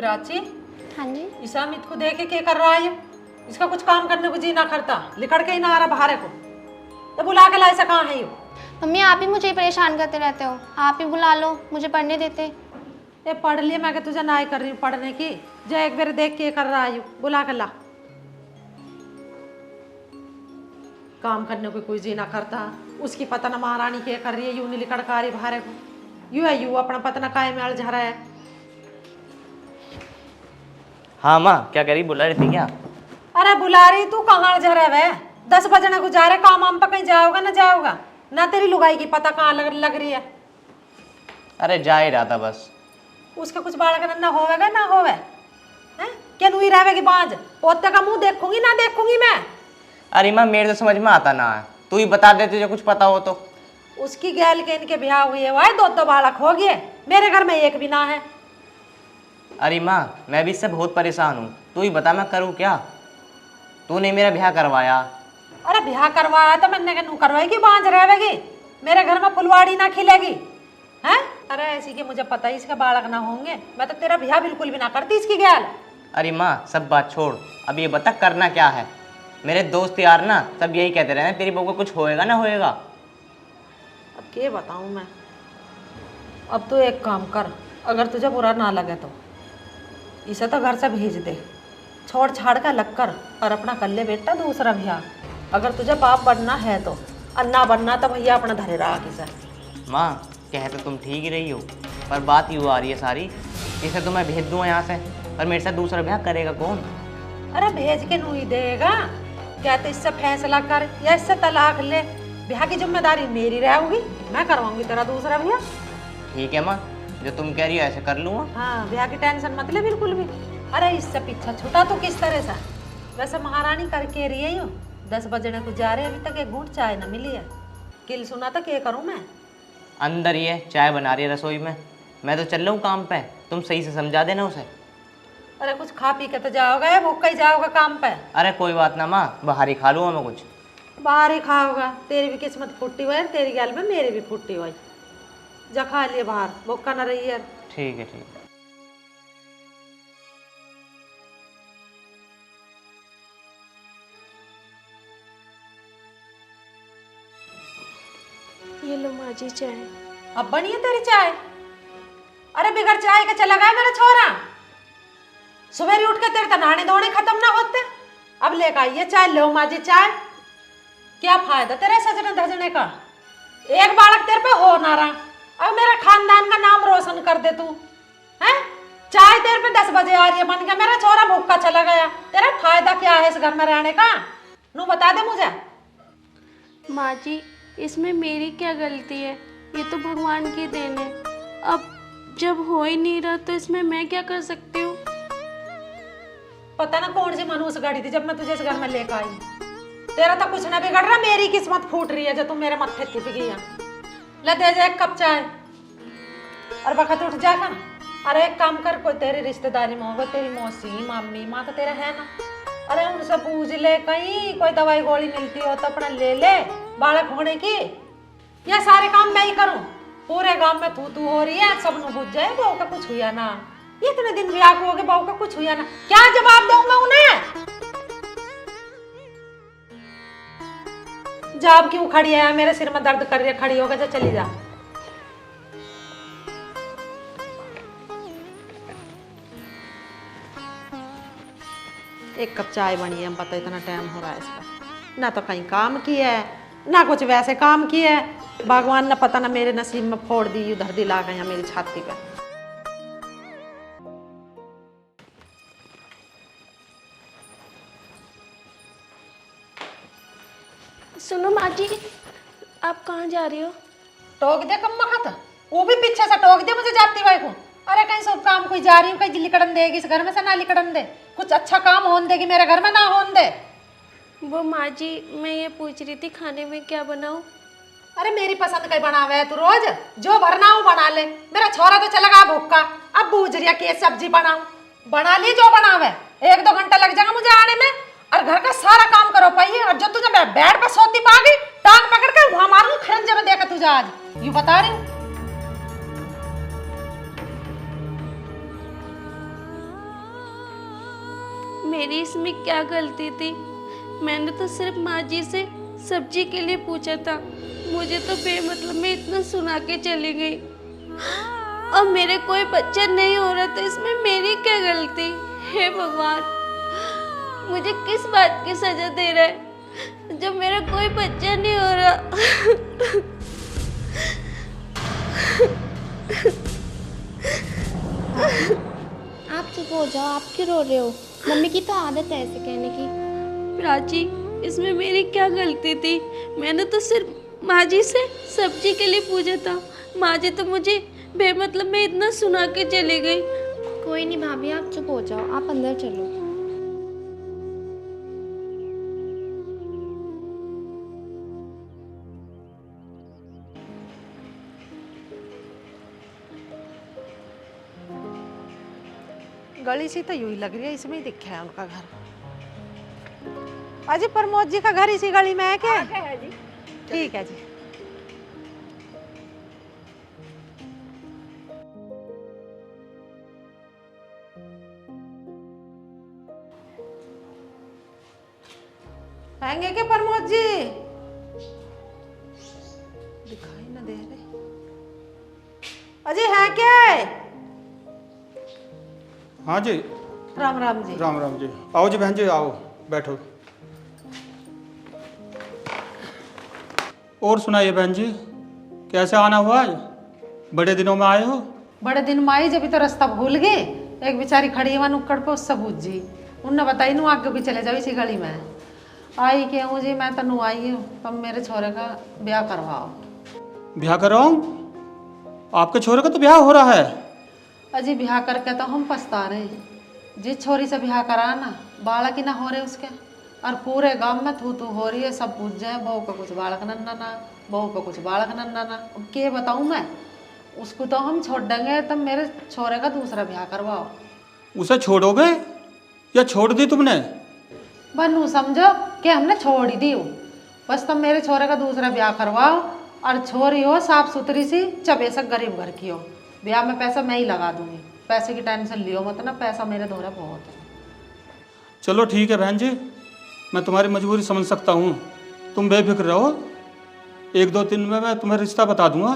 प्राची, हाँ जी। इस अमित को देखे क्या कर रहा है? इसका कुछ काम करने को जी ना करता, लिखड़ के ही ना आ रहा बाहर को, तो बुला के लाए कहाँ है ये? मम्मी आप ही मुझे ही परेशान करते रहते हो, आप ही बुला लो, मुझे पढ़ने देते। ये पढ़ लिया, मैं तुझे ना ही कर रही हूँ पढ़ने की। जो एक बार देख के कर रहा है, बुला के ला। काम करने को कोई जी ना करता, उसकी पता न महारानी क्या कर रही है, यूं नहीं लिकड़ का रही बाहर को, यूं है यूं अपना पता न काय में अलझा रहा है। हाँ माँ, क्या कह रही, बुला रही थी क्या? अरे बुला रही तू कहाँ अलझा रहा है? 10 बजे को जा रहे, काम आम पर कहीं जाओगा ना जाओगा ना, तेरी लुगाई की पता कहाँ लग रही है। अरे जा ही रहा था बस। उसका कुछ बालक ना होवेगा ना होवे हैं? क्या नुई रहेगी बांझ? पोते का मुंह देखूंगी ना देखूंगी मैं? अरे माँ मेरे तो समझ में आता ना है, तू ही बता दे तुझे कुछ पता हो तो। उसकी गैल के इनके ब्याह हुए है, वाई 2 बालक हो गए, मेरे घर में एक भी ना है। अरे माँ मैं भी इससे बहुत परेशान हूँ, तू ही बता मैं करूँ क्या? तूने मेरा ब्याह करवाया। अरे ब्याह करवाया तो मैंने क्या नू करवाएगी, बांझ रहेगी, मेरे घर में फुलवाड़ी ना खिलेगी हैं? अरे ऐसी कि मुझे पता ही इसके बालक ना होंगे, मैं तो तेरा ब्याह बिल्कुल भी ना करती इसकी गैल। अरे माँ सब बात छोड़, अब ये बता करना क्या है? मेरे दोस्त यार ना सब यही कहते रहे तेरी बहू को कुछ होएगा ना होएगा। अब क्या बताऊं मैं? अब तो एक काम कर, अगर तुझे बुरा ना लगे तो इसे तो घर से भेज दे, छोड़ छाड़ कर लग कर, और अपना कर ले बेटा दूसरा ब्याह। अगर तुझे बाप बनना है तो, और ना बनना तो भैया अपना धरे रहा किसे। माँ कह तो तुम ठीक ही रही हो, पर बात यूँ आ रही है सारी, इसे तो मैं भेज दूँ यहाँ से, पर मेरे साथ दूसरा ब्याह करेगा कौन? अरे भेज के नू ही देगा क्या? तो इससे फैसला कर या इससे तलाक ले, ब्याह की जिम्मेदारी मेरी रहेगी, मैं करवाऊंगी तेरा दूसरा ब्याह। ठीक है माँ, जो तुम कह रही हो ऐसे कर लूँगा। हाँ ब्याह की टेंशन मत ले बिल्कुल भी। अरे इससे पीछा छूटा तो किस तरह से? वैसे महारानी करके रही है, 10 बजे को जा रहे, अभी तक एक घूंट चाय न मिली है। किल सुना तो क्या करूँ मैं? अंदर ही है, चाय बना रही है रसोई में, मैं तो चल रहा हूँ काम पे, तुम सही से समझा देना उसे। अरे कुछ खा पी के तो जाओगा या भूख ही जाओगा काम पे? अरे कोई बात ना माँ, बाहर ही खा लूँगा मैं कुछ। बाहर ही खाओगा, तेरी भी किस्मत फूटी हुई है, तेरी गैल में मेरी भी फूटी हुई। जा खा लिए बाहर, भूखा न रही है। ठीक है ठीक है। ये लो माँ जी चाय। अब बनी है तेरी चाय? अरे बिगड़ चाय के चला गया मेरा छोरा, सवेरे उठ के तेरे तो नहाने धोने खत्म ना होते, अब लेकर आइए चाय। लो माँ जी चाय। क्या फायदा तेरे सजने धजने का? एक बालक तेरे पे हो ना रहा, अब मेरा खानदान का नाम रोशन कर दे तू हैं? चाय तेरे पे 10 बजे आ रही है, बन गया मेरा छोरा भूखा चला गया, तेरा फायदा क्या है इस घर में रहने का? नू बता दे मुझे। माँ जी इसमें मेरी क्या गलती है, ये तो भगवान की देन है, अब जब हो ही नहीं रहा तो इसमें मैं क्या कर सकती हूँ? पता ना कौन सी मनुष्य गाड़ी थी जब मैं तुझे इस घर में लेकर आई। तेरा तो कुछ ना बिगड़ रहा, मेरी किस्मत फूट रही है जो तुम मेरे मत्थे थिप गई है। ले दे जा 1 कप चाय और बखत उठ जाएगा ना। अरे एक काम कर, कोई तेरी रिश्तेदारी में होगा, तेरी मौसी मम्मी माँ तो तेरा है ना, अरे उनसे पूछ ले, कहीं कोई दवाई गोली मिलती हो तो अपना ले ले बालक होने की। ये सारे काम मैं ही करूं? पूरे गांव में तू हो रही है, सब न बुझ जाए बहू का कुछ हुआ ना, इतने दिन ब्याह को हो गए बहू का कुछ हुआ ना, क्या जवाब दूंगा उन्हें? जाब क्यों खड़ी है? मेरे सिर में दर्द कर रही है, खड़ी हो गए, चली जा। एक कप चाय बनी है, हम पता इतना टाइम हो रहा है इसका, ना तो कहीं काम किया है ना कुछ वैसे काम किया है। भगवान ने पता ना मेरे नसीब में फोड़ दी, उधर दिला गया मेरी छाती पे। सुनो माँ जी, आप कहाँ जा रही हो? टोक दे कम मखत, वो भी पीछे से टोक दे मुझे जाती हुए को। अरे कहीं सब काम कोई जा रही हूँ, कहीं लिकड़न देगी इस घर में से ना लिकड़न दे, कुछ अच्छा काम होने देगी मेरे घर में ना होने दे। वो माँ जी मैं ये पूछ रही थी खाने में क्या बनाऊँ? अरे मेरी पसंद का ही बनावे है तू, रोज जो भरना हो बना ले। मेरा छोरा तो चला गया भूखा, अब बूझ रही है कि सब्जी बनाऊं, बना ली जो बनावे, 1-2 घंटा लग जाएगा मुझे आने में, और घर का सारा काम करो पाइए। और जो तुझे मैं बेड पर सोती पागी, टांग पकड़ कर वहां मारूंगी खरंजे में, देखा तुझे आज यूं बता रही हूँ। मेरी इसमें क्या गलती थी? मैंने तो सिर्फ माँ जी से सब्जी के लिए पूछा था, मुझे तो बेमतलब में इतना सुना के चली गई। और मेरे कोई बच्चा नहीं हो रहा तो इसमें मेरी क्या गलती? हे भगवान, मुझे किस बात की सजा दे रहा है जब मेरा कोई बच्चा नहीं हो रहा? आप चुप हो जाओ, आप क्यों रो रहे हो? मम्मी की तो आदत है ऐसे कहने की। प्राची, इसमें मेरी क्या गलती थी? मैंने तो सिर्फ माँ जी से सब्जी के लिए पूछा था। माँ जी तो मुझे बेमतलब में इतना सुना के चली गई। कोई नहीं भाभी, आप चुप हो जाओ, आप अंदर चलो। गली सी तो यूं ही लग रही है, इसमें ही दिखा है उनका घर। अजी प्रमोद जी का घर इसी गली में है क्या? है जी। ठीक है जी। आएंगे क्या प्रमोद जी? दिखाई ना दे रहे। अजी है क्या? हाँ जी। राम राम जी। राम राम जी। आओ जी बहन जी, आओ बैठो। और सुनाइए बहन जी, कैसे आना हुआ आज? बड़े दिनों में आए हो? बड़े दिन में आई, जब तो रास्ता भूल गए। एक बेचारी खड़ी है नुक्कड़ पे, उससे पूछ जी, उनने बताई नू आगे भी चले जाओ इसी गली में। आई क्या हूँ जी, मैं तनु आई हूँ, तब मेरे छोरे का ब्याह करवाओ। ब्याह कराऊं? आपके छोरे का तो ब्याह हो रहा है। अजी ब्याह करके तो हम पछता रहे, जिस छोरी से ब्याह करा ना, बालक ही ना हो रहे उसके, और पूरे गांव में थू थू हो रही है। सब पूछ जाए बहू का कुछ बालक नन्ना ना, बहू का कुछ बालक नन्ना ना। अब क्या बताऊँ मैं, उसको तो हम छोड़ देंगे, तब मेरे छोरे का दूसरा ब्याह करवाओ। उसे छोड़ोगे या छोड़ दी तुमने? बनू समझो कि हमने छोड़ ही दी हो, बस तुम मेरे छोरे का दूसरा ब्याह करवाओ, और छोरी हो साफ सुथरी सी, चबेसक गरीब घर की हो। ब्याह में पैसा मैं ही लगा दूंगी, पैसे की टेंशन लियो मत ना, पैसा मेरे दोहरा बहुत है। चलो ठीक है बहन जी, मैं तुम्हारी मजबूरी समझ सकता हूँ। तुम बेफिक्र रहो, 1-2 दिन में मैं तुम्हें रिश्ता बता दूंगा।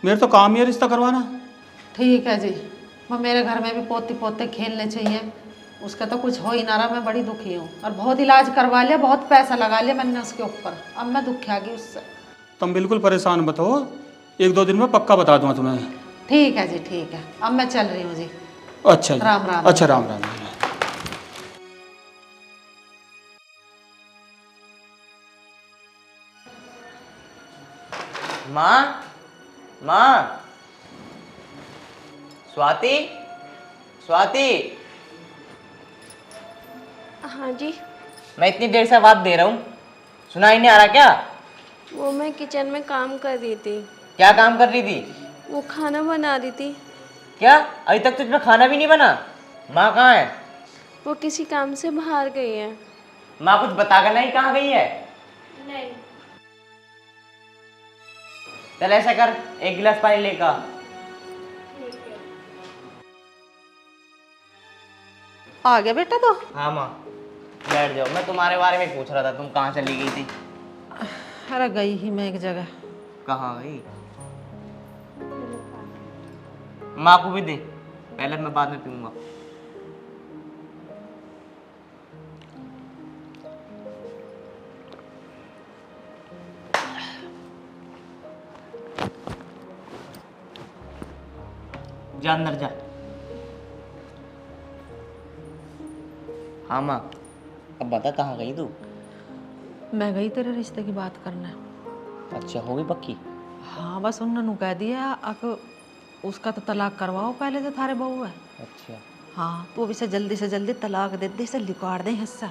मेरे तो काम ही है रिश्ता करवाना। ठीक है जी। मैं मेरे घर में भी पोते पोते खेलने चाहिए, उसका तो कुछ हो ही ना रहा। मैं बड़ी दुखी हूँ, और बहुत इलाज करवा लिया, बहुत पैसा लगा लिया मैंने उसके ऊपर, अब मैं दुखी आ गई उससे। तुम बिल्कुल परेशान मत हो, 1-2 दिन में पक्का बता दूंगा तुम्हें। ठीक है जी, ठीक है, अब मैं चल रही हूँ जी। अच्छा जी। राम राम। अच्छा राम राम। माँ, माँ, स्वाति, स्वाति। हाँ जी। मैं इतनी देर से आवाज दे रहा हूँ, सुनाई नहीं आ रहा क्या? वो मैं किचन में काम कर रही थी। क्या काम कर रही थी? वो खाना बना रही थी। क्या अभी तक तुझमें खाना भी नहीं बना? माँ कहाँ है? वो किसी काम से बाहर गई है। माँ कुछ बताकर नहीं कहाँ गई है? नहीं। चल ऐसा कर, 1 गिलास पानी लेकर आ। आ गया बेटा तो? हाँ माँ, बैठ जाओ। मैं तुम्हारे बारे में पूछ रहा था, तुम कहाँ चली गई थी? अरे गई ही मैं एक जगह। कहाँ गई? माँ को भी दे, पहले मैं बाद में पीऊंगा। जा अंदर जा। हाँ माँ, अब बता कहाँ गई तू? मैं गई तेरे रिश्ते की बात करने। अच्छा, हो गई पक्की? हाँ बस उन्होंने कह दिया अब उसका तो तलाक करवाओ पहले जो थारे बहू है। अच्छा। हाँ तो अभी से जल्दी तलाक दे दे, इसे लिखवाड़ दे हिस्सा,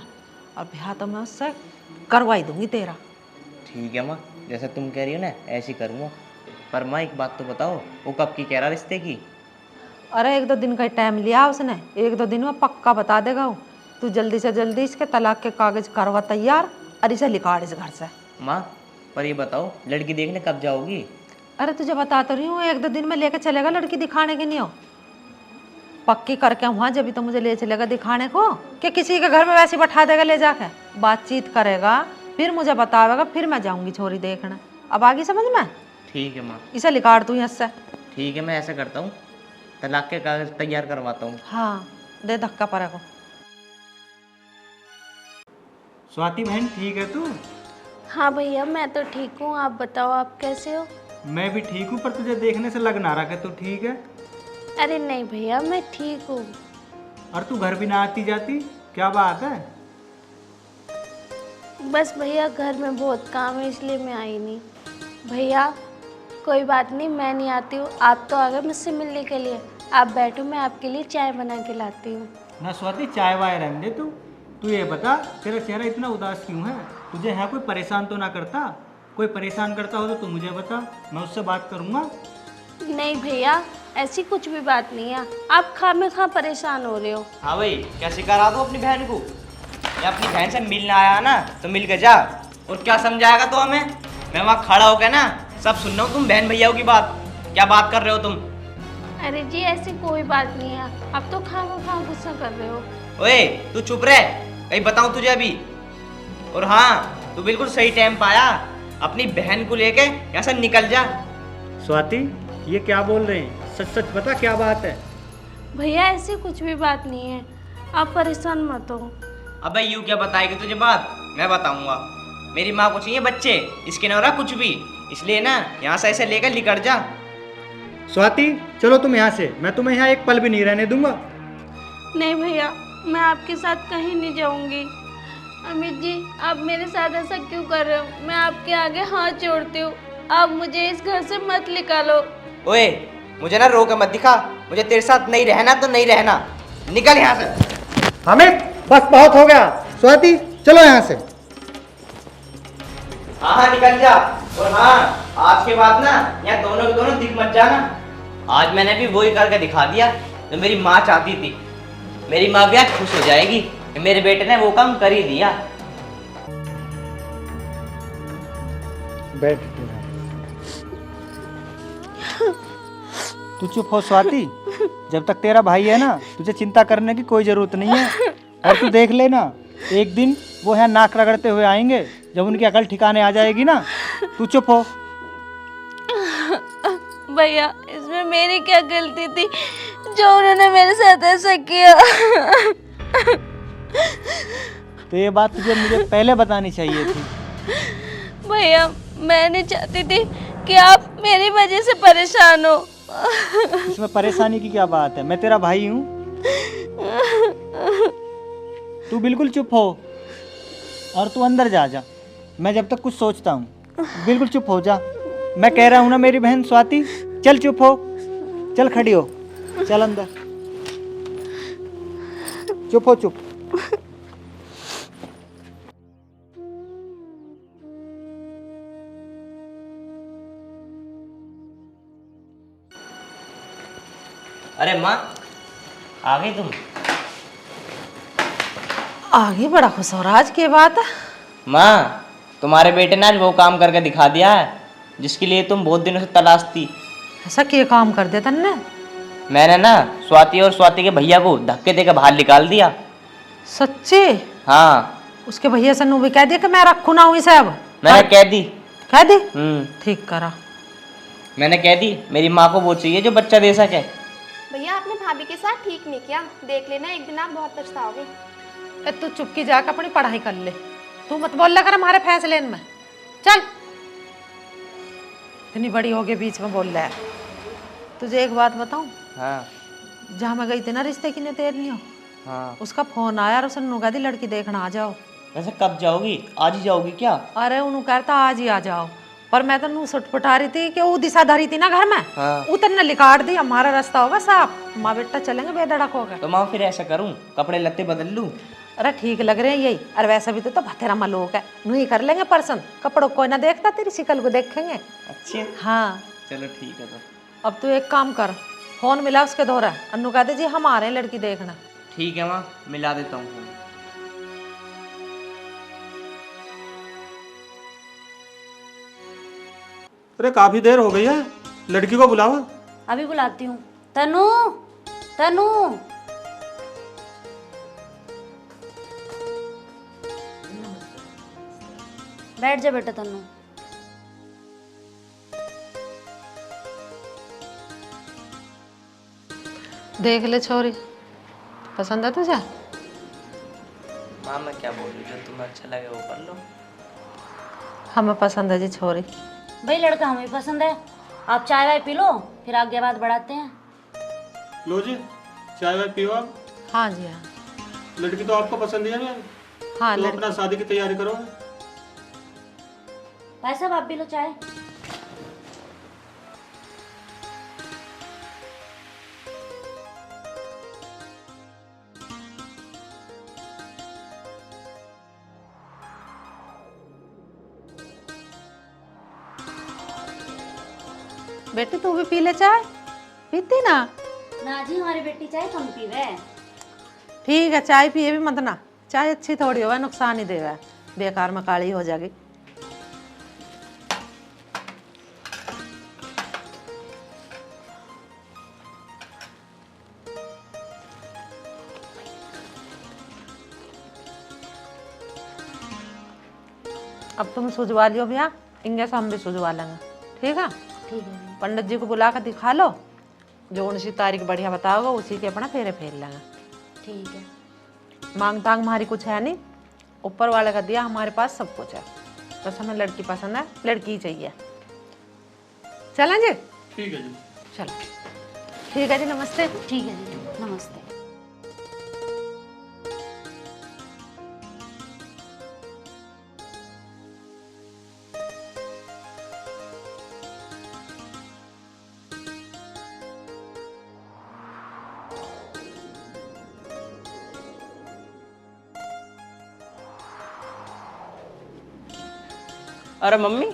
और ब्याह तो मैं उससे करवाई दूंगी तेरा। ठीक है माँ, जैसे तुम कह रही हो ना ऐसे ही करूँगा। पर माँ एक बात तो बताओ, वो कब की कह रहा रिश्ते की? अरे 1-2 दिन का टाइम लिया उसने, 1-2 दिन में पक्का बता देगा वो। तू जल्दी से जल्दी इसके तलाक के कागज करवा तैयार, और इसे लिखवाड़ इस घर से। माँ पर ये बताओ, लड़की देखने कब जाओगी? अरे तुझे बता तो रही हूँ, 1-2 दिन में लेके चलेगा, लड़की दिखाने के नहीं हो। पक्की करके वहां जब भी तो मुझे ले चलेगा दिखाने को कि किसी के घर में वैसे बैठा देगा ले जाके, बातचीत करेगा, फिर मुझे बतावेगा, फिर मैं जाऊंगी छोरी देखना। अब आगे समझ में? ठीक है माँ। इसे लिकाड़ तू यहाँ से। ठीक है, मैं ऐसा करता हूँ, तलाक के कागज तैयार करवाता हूँ। हाँ दे धक्का परा को। स्वाति बहन ठीक है तू? हाँ भैया मैं तो ठीक हूँ, आप बताओ आप कैसे हो? मैं भी ठीक हूँ, पर तुझे देखने से लग ना रहा कि तू ठीक है। अरे नहीं भैया मैं ठीक हूँ। और तू घर भी ना आती जाती, क्या बात है? बस भैया घर में बहुत काम है इसलिए मैं आई नहीं। भैया कोई बात नहीं, मैं नहीं आती हूँ, आप तो आ गए मुझसे मिलने के लिए। आप बैठो, मैं आपके लिए चाय बना के लाती हूँ। ना स्वाति चाय वाय रहने दे तू ये बता तेरा चेहरा इतना उदास क्यों है? तुझे यहाँ कोई परेशान तो ना करता? कोई परेशान करता हो तो तू मुझे बता, मैं उससे बात करूँगा। नहीं भैया ऐसी कुछ भी बात नहीं है, आप खामखा परेशान हो रहे हो। हाँ भाई, क्या सिखा दो अपनी बहन को? या अपनी बहन से मिलने आया ना तो मिल के जा, और क्या समझाएगा तो हमें? मैं वहाँ खड़ा होकर ना सब सुन रहा हूँ, तुम बहन भैया की बात क्या बात कर रहे हो तुम? अरे जी ऐसी कोई बात नहीं है, आप तो खामखा गुस्सा कर रहे हो। ओए तू चुप रह, कहीं बताऊँ तुझे अभी। और हाँ, तू बिल्कुल सही टाइम पाया, अपनी बहन को लेके यहाँ से निकल जा। स्वाति ये क्या बोल रहे हैं? सच सच बता क्या बात है? भैया ऐसी कुछ भी बात नहीं है, आप परेशान मत हो। अबे यूँ क्या बताएगी तुझे बात? मैं बताऊंगा। मेरी माँ को चाहिए बच्चे, इसके न हो रहा कुछ भी, इसलिए ना यहाँ से ऐसे लेकर निकल जा। स्वाति चलो तुम यहाँ से, मैं तुम्हें यहाँ एक पल भी नहीं रहने दूंगा। नहीं भैया मैं आपके साथ कहीं नहीं जाऊंगी। अमित जी आप मेरे साथ ऐसा क्यों कर रहे हो? मैं आपके आगे हाथ जोड़ती हूँ, आप मुझे इस घर से मत निकालो। ओए मुझे ना रोक मत दिखा, मुझे तेरे साथ नहीं रहना तो नहीं रहना, निकल यहाँ से। अमित बस बहुत हो गया। स्वाति चलो यहाँ से। हाँ हाँ निकल जा। और हाँ, आज के बाद ना यहाँ दोनों के दोनों दिख मत जाना। आज मैंने भी वही करके दिखा दिया जो मेरी माँ चाहती थी। मेरी माँ भी आज खुश हो जाएगी कि मेरे बेटे ने वो काम कर ही दिया। बैठ तू चुप हो स्वाति, जब तक तेरा भाई है ना तुझे चिंता करने की कोई जरूरत नहीं है। और तू देख लेना एक दिन वो यहाँ नाक रगड़ते हुए आएंगे, जब उनकी अकल ठिकाने आ जाएगी ना। तू चुप हो। भैया इसमें मेरी क्या गलती थी जो उन्होंने मेरे साथ ऐसा किया? तो ये बात तुझे मुझे पहले बतानी चाहिए थी। भैया मैं नहीं चाहती थी कि आप मेरी वजह से परेशान हो। इसमें परेशानी की क्या बात है? मैं तेरा भाई हूँ। तू बिल्कुल चुप हो और तू अंदर जा। मैं जब तक कुछ सोचता हूँ। बिल्कुल चुप हो जा। मैं कह रहा हूँ ना मेरी बहन स्वाति, चल चुप हो, चल खड़ी हो, चल अंदर। चुप हो चुप। अरे माँ आ गई तुम? आगे बड़ा खुश हो रहा आज के बाद। माँ तुम्हारे बेटे ने आज वो काम करके दिखा दिया है जिसके लिए तुम बहुत दिनों से तलाश थी। ऐसा क्या काम कर दिया तन्ने? मैंने ना स्वाति और स्वाति के भैया को धक्के देकर बाहर निकाल दिया। सच्ची? हाँ उसके भैया से नू भी कह दिया कि मैं रखू ना हुई सब? मैंने कह दी। कह दी? ठीक करा। मैंने कह दी मेरी माँ को वो चाहिए जो बच्चा दे सके। भैया आपने भाभी के साथ ठीक नहीं किया, देख लेना एक दिन आप बहुत पछताओगे। ए तू चुपकी जाकर अपनी पढ़ाई कर ले, तू मत बोल कर हमारे फैसले में। चल इतनी बड़ी हो गई बीच में बोल रहा है। तुझे एक बात बताऊं? हाँ जहाँ मैं गई थी ना रिश्ते की तैयारी हो, हाँ। उसका फोन आया और उसने नुका दी लड़की देखना आ जाओ। वैसे कब जाओगी? आज ही जाओगी क्या? अरे उन्होंने कहता आज ही आ जाओ, पर मैं तो नू सुटपुटा रही थी कि वो दिशा धरी थी ना घर में। हाँ। उतरने लिकाट दी, हमारा रास्ता होगा साफ, माँ बेटा चलेंगे बेधड़क होकर। तो माँ फिर ऐसा करूँ कपड़े लत्ते बदल लूँ? अरे ठीक लग रहे हैं यही। अरे वैसा भी तो भतेरा मलोक है, नहीं कर लेंगे पर्सन, कपड़ों कोई ना देखता, तेरी शिकल को देखेंगे। अच्छे। हाँ चलो ठीक है। तो अब तू एक काम कर, फोन मिला उसके दोहरा, अन्नू कहते जी हम आ रहे हैं लड़की देखना। ठीक है माँ, मिला देता हूँ फोन। अरे काफी देर हो गई है, लड़की को बुलाओ। अभी बुलाती हूँ। तनु तनु बैठ जा बेटा तनु। देख ले छोरी, पसंद है तुझे? माँ मैं क्या बोल रही हूँ, जो तुम्हें अच्छा लगे वो कर लो। हमें पसंद है जी छोरी। भाई लड़का हमें पसंद है। आप चाय वाय पी लो, फिर आगे बात बढ़ाते हैं। लो जी, चाय वाय पियो आप। हाँ जी हाँ। लड़की तो आपको पसंद है ना? हाँ तो अपना शादी की तैयारी करो। भाई साहब आप पी लो चाय। बेटी तू भी पी ले चाय, पीती ना? ना जी हमारी बेटी चाय कम पीवे। ठीक है, चाय पिए भी मत ना, चाय अच्छी थोड़ी होगा, नुकसान ही देगा, बेकार में काली हो जाएगी। अब तुम सुझवा लियो भैया, इंगे से हम भी सुझवा लेंगे। ठीक है? ठीक है। पंडित जी को बुला कर दिखा लो, जो उनसी तारीख बढ़िया बताओगे उसी के अपना फेरे फेर लेंगे। ठीक है। मांग तांग हमारी कुछ है नहीं, ऊपर वाले का दिया, हमारे पास सब कुछ है, बस हमें लड़की पसंद है, लड़की ही चाहिए। चलें जी? ठीक है जी। चलो ठीक है जी, नमस्ते। ठीक है जी, नमस्ते। अरे मम्मी,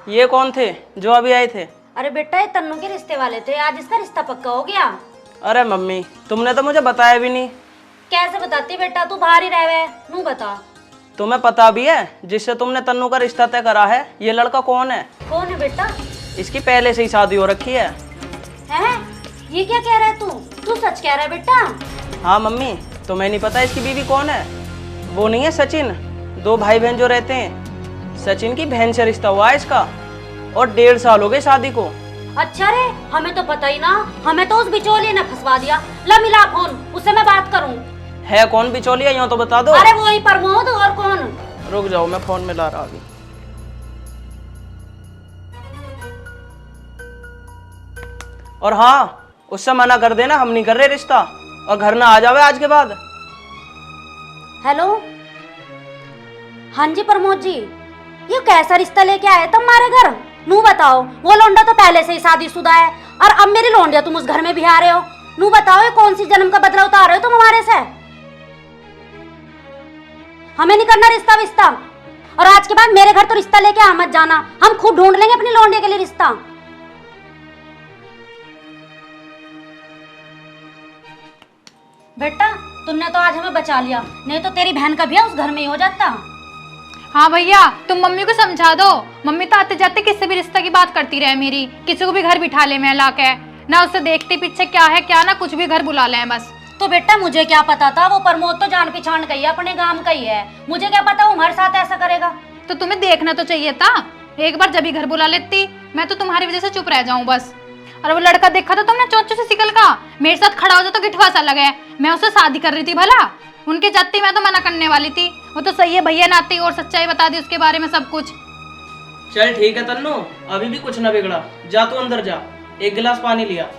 ये कौन थे जो अभी आए थे? अरे बेटा ये तन्नू के रिश्ते वाले थे, आज इसका रिश्ता पक्का हो गया। अरे मम्मी, तुमने तो मुझे बताया भी नहीं। कैसे बताती बेटा, तू बाहर ही रहे, नू बता। तुम्हें पता भी है जिससे तुमने तन्नू का रिश्ता तय करा है, ये लड़का कौन है? कौन है बेटा? इसकी पहले से ही शादी हो रखी है। हैं? ये क्या कह रहा है तू? तू सच कह रहा है बेटा? हाँ मम्मी, तुम्हें नहीं पता इसकी बीवी कौन है? वो नहीं है सचिन, 2 भाई बहन जो रहते हैं, सचिन की बहन से रिश्ता हुआ है इसका, और 1.5 साल हो गए शादी को। अच्छा रे, हमें तो पता ही ना, हमें तो उस बिचौलिए ने फंसवा दिया। ला मिला फोन, उससे मैं बात करूं। है कौन बिचौलिया, यूं तो बता दो। अरे वो ही प्रमोद, और कौन? रुक जाओ, मैं फोन में ला रहा अभी। और हाँ, उससे मना कर देना, हम नहीं कर रहे रिश्ता, और घर ना आ जावे आज के बाद। हेलो, हाँ जी प्रमोद जी, ये कैसा रिश्ता लेके आए तुम हमारे घर? नू बताओ, वो लौंडा तो पहले से ही शादीशुदा है, और अब मेरी लौंडिया तुम उस घर में भी आ रहे हो। नू बताओ, ये कौन सी जन्म का बदला उतार रहे हो तुम हमारे से? हमें नहीं करना रिश्ता विश्ता, और आज के बाद मेरे घर तो रिश्ता लेके आ मत जाना, हम खुद ढूंढ लेंगे अपनी लौंडिया के लिए रिश्ता। बेटा तुमने तो आज हमें बचा लिया, नहीं तो तेरी बहन का भी उस घर में ही हो जाता। हाँ भैया, तुम मम्मी को समझा दो। मम्मी तो आते जाते किससे भी रिश्ता की बात करती रहे मेरी, किसी को भी घर बिठा ले मैं लाके, ना उससे देखते पीछे क्या है क्या ना, कुछ भी घर बुला ले बस। तो बेटा मुझे क्या पता था, वो प्रमोद तो जान पहचान का ही है, अपने गांव का ही है, मुझे क्या पता वो हमारे साथ ऐसा करेगा। तो तुम्हें देखना तो चाहिए था, एक बार जब ही घर बुला लेती, मैं तो तुम्हारी वजह से चुप रह जाऊं बस। और वो लड़का देखा तो तुमने चोंचों से सिकल का, मेरे साथ खड़ा हो जाता तो गिठवा सा लगे, मैं उससे शादी कर रही थी भला, उनके जाती मैं तो मना करने वाली थी। वो तो सही है भैया नाती, और सच्चाई बता दी उसके बारे में सब कुछ। चल ठीक है तन्नू, अभी भी कुछ ना बिगड़ा, जा तू अंदर जा, 1 गिलास पानी लिया।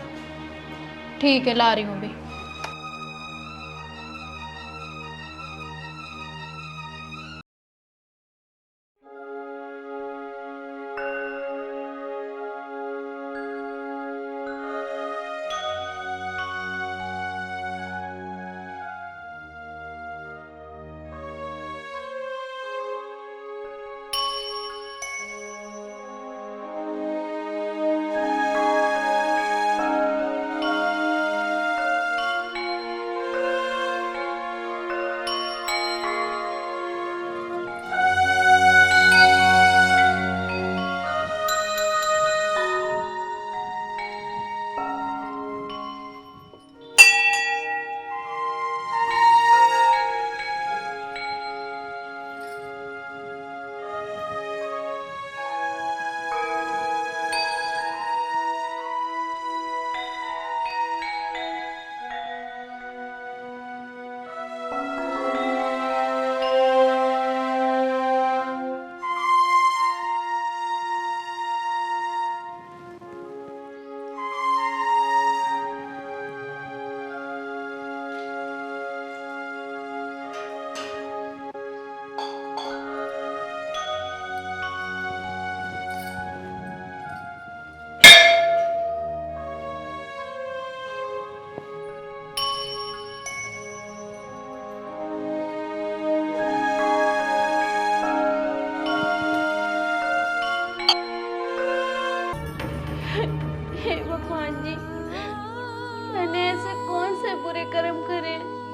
ठीक है, ला रही हूँ भी।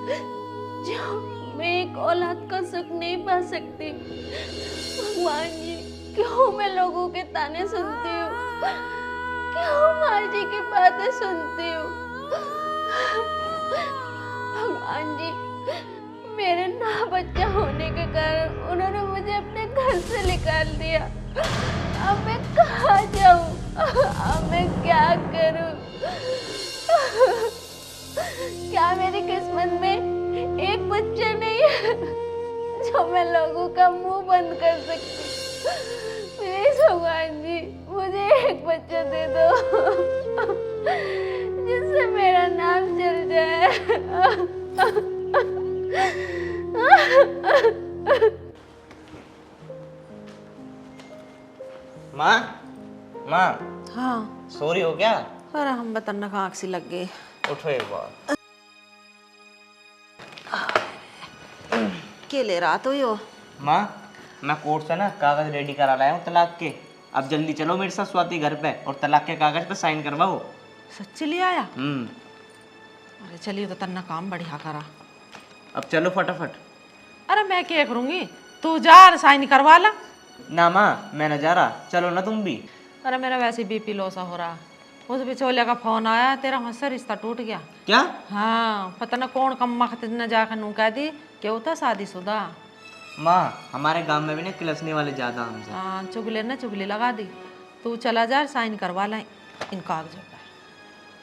जो मैं एक औलाद का सुख नहीं पा सकती। भगवान जी, क्यों मैं लोगों के ताने सुनती हूँ, क्यों माँ जी की बातें सुनती हूँ। भगवान जी, मेरे ना बच्चा होने के कारण उन्होंने मुझे अपने घर से निकाल दिया। अब मैं कहाँ जाऊँ, अब मैं क्या करूँ। क्या मेरी किस्मत में एक बच्चा नहीं है जो मैं लोगों का मुंह बंद कर सकती। प्लीज भगवान जी, मुझे एक बच्चा दे दो जिससे मेरा नाम चल जाए। माँ, माँ, हाँ, सो रही हो क्या? अरे हम बतन आँख सी लग गई। उठो एक बार। के ले रहा तो यो? माँ, मैं कोर्ट से ना कागज रेडी करा लाया हूँ तलाक के। अब जल्दी चलो मेरे साथ स्वाति घर पे और तलाक के कागज पे साइन करवाओ। सच्ची ले आया? हम्म। अरे चलिए, तो तन्ना काम बढ़िया करा। अब चलो फटाफट। अरे मैं क्या करूंगी, तू जा साइन करवा ला। ना माँ, मैं न जा रहा, चलो ना तुम भी। अरे मेरा वैसे बीपी लो सा हो रहा। उस बिचौलिया का फोन आया, तेरा मुझसे रिश्ता टूट गया। क्या? हाँ, पता ना कौन कम वक्त न जाकर नू कह दी कि वो था शादीशुदा। माँ, हमारे गांव में भी ना किलसने वाले ज्यादा हमसे। हाँ, चुगले ना चुगली लगा दी। तू चला जा, साइन करवा ला इन कागजों पर।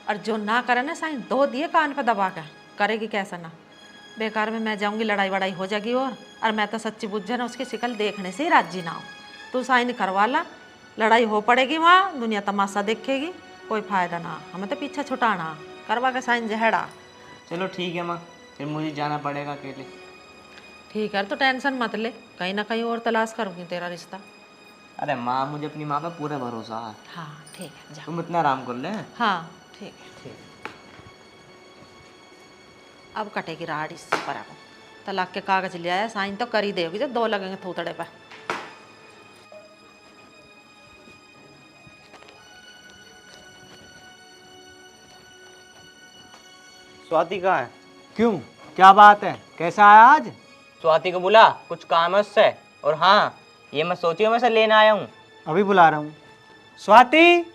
और जो ना करे ना साइन, दो दिए कान पे दबा के, करेगी कैसा ना। बेकार में मैं जाऊंगी, लड़ाई वड़ाई हो जाएगी। और मैं तो सच्ची बुझे ना उसकी शिकल देखने से ही राजी ना हो। तू साइन करवा ला, लड़ाई हो पड़ेगी वहाँ, दुनिया तमाशा देखेगी, कोई फायदा ना। हमें तो पीछे छुटाना, करवा के साइन जहड़ा। चलो ठीक है माँ, फिर मुझे जाना पड़ेगा अकेले। ठीक है, तो टेंशन मत ले, कहीं ना कहीं और तलाश करूँगी तेरा रिश्ता। अरे माँ, मुझे अपनी माँ पे पूरा भरोसा है। हाँ ठीक है, जा। तुम इतना आराम कर ले। हाँ ठीक है। अब कटेगी राड इससे पर। अब तलाक के कागज ले आया, साइन तो कर ही देगी, जब दो लगेंगे थूतड़े पर। स्वाति कहाँ है? क्यों, क्या बात है, कैसा आया आज? स्वाति को बुला, कुछ काम है उससे। और हाँ, ये मैं सोची हूँ मैं से लेने आया हूँ। अभी बुला रहा हूँ। स्वाति,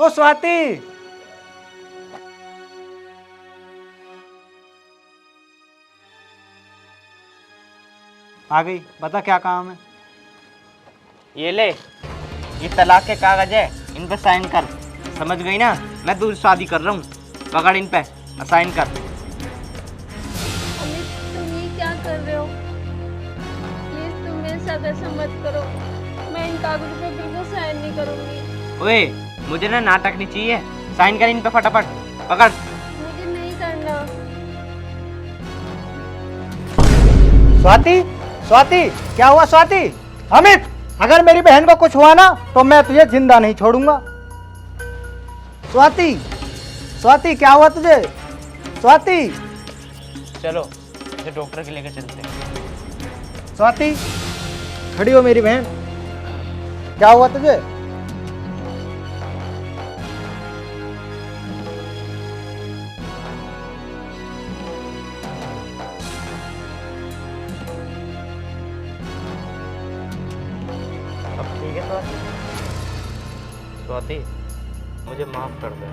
ओ स्वाति। आ गई, बता क्या काम है? ये ले, ये तलाक के कागज है, इन पे साइन कर। समझ गई ना, मैं दूर शादी कर रहा हूँ। पकड़ इन पे, साइन कर। अमित, तुम ये क्या कर रहे हो? प्लीज तुम मेरे साथ ऐसा मत करो। मैं इन कागजों पे बिल्कुल साइन नहीं करूंगी। ओए, मुझे ना नाटक नहीं चाहिए। साइन कर इन पे फटाफट, पकड़। मुझे नहीं करना। स्वाति, स्वाति, क्या हुआ स्वाति? अमित, अगर मेरी बहन को कुछ हुआ ना तो मैं तुझे जिंदा नहीं छोड़ूंगा। स्वाति, स्वाति, क्या हुआ तुझे? स्वाति, चलो इसे डॉक्टर के लेकर चलते हैं। स्वाति, खड़ी हो मेरी बहन, क्या हुआ तुझे? अब ठीक है स्वाति? स्वाति, मुझे माफ कर दो।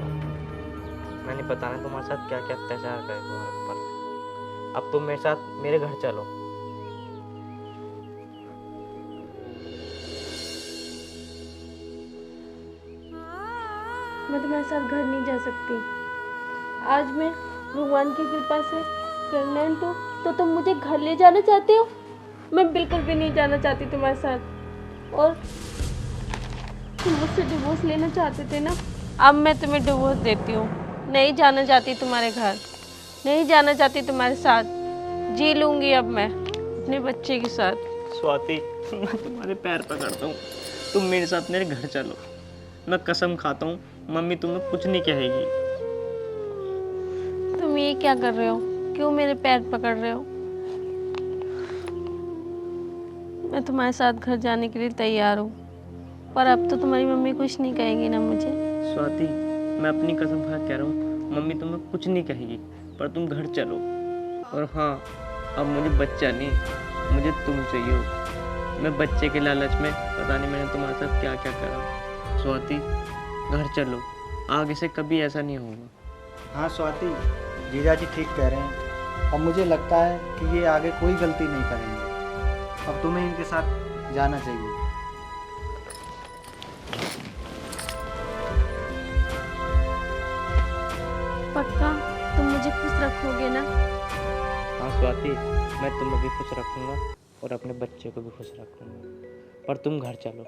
मैंने पता नहीं तुम्हारे साथ क्या क्या अत्याचार करे तुम्हारे ऊपर। अब तुम मेरे साथ मेरे घर चलो। मैं तुम्हारे साथ घर नहीं जा सकती। आज मैं भगवान की कृपा से प्रेग्नेंट हूँ, तो तुम मुझे घर ले जाना चाहते हो? मैं बिल्कुल भी नहीं जाना चाहती तुम्हारे साथ। और तुम मुझसे डिवोर्स लेना चाहते थे ना, अब मैं तुम्हें डिवोर्स देती हूँ। नहीं जाना चाहती तुम्हारे घर, नहीं जाना चाहती तुम्हारे साथ। जी लूँगी अब मैं अपने बच्चे के साथ। स्वाति, मैं तुम्हारे पैर पकड़ता हूँ, तुम मेरे साथ मेरे घर चलो। मैं कसम खाता हूँ, मम्मी तुम्हें कुछ नहीं कहेगी। तुम ये क्या कर रहे हो? क्यों मेरे पैर पकड़ रहे हो? मैं तुम्हारे साथ घर जाने के लिए तैयार हूँ, पर अब तो तुम्हारी मम्मी कुछ नहीं कहेगी ना मुझे। स्वाति, मैं अपनी कसम खा कह रहा हूँ, मम्मी तुम्हें कुछ नहीं कहेगी, पर तुम घर चलो। और हाँ, अब मुझे बच्चा नहीं, मुझे तुम चाहिए हो। मैं बच्चे के लालच में पता नहीं मैंने तुम्हारे साथ क्या क्या करा। स्वाति, घर चलो, आगे से कभी ऐसा नहीं होगा। हाँ स्वाति, जीजा जी ठीक कह रहे हैं। अब मुझे लगता है कि ये आगे कोई गलती नहीं करेंगे। अब तुम्हें इनके साथ जाना चाहिए। पक्का तुम मुझे खुश रखोगे ना? हाँ स्वाति, मैं तुम्हें भी खुश रखूँगा और अपने बच्चे को भी खुश रखूँगा, पर तुम घर चलो।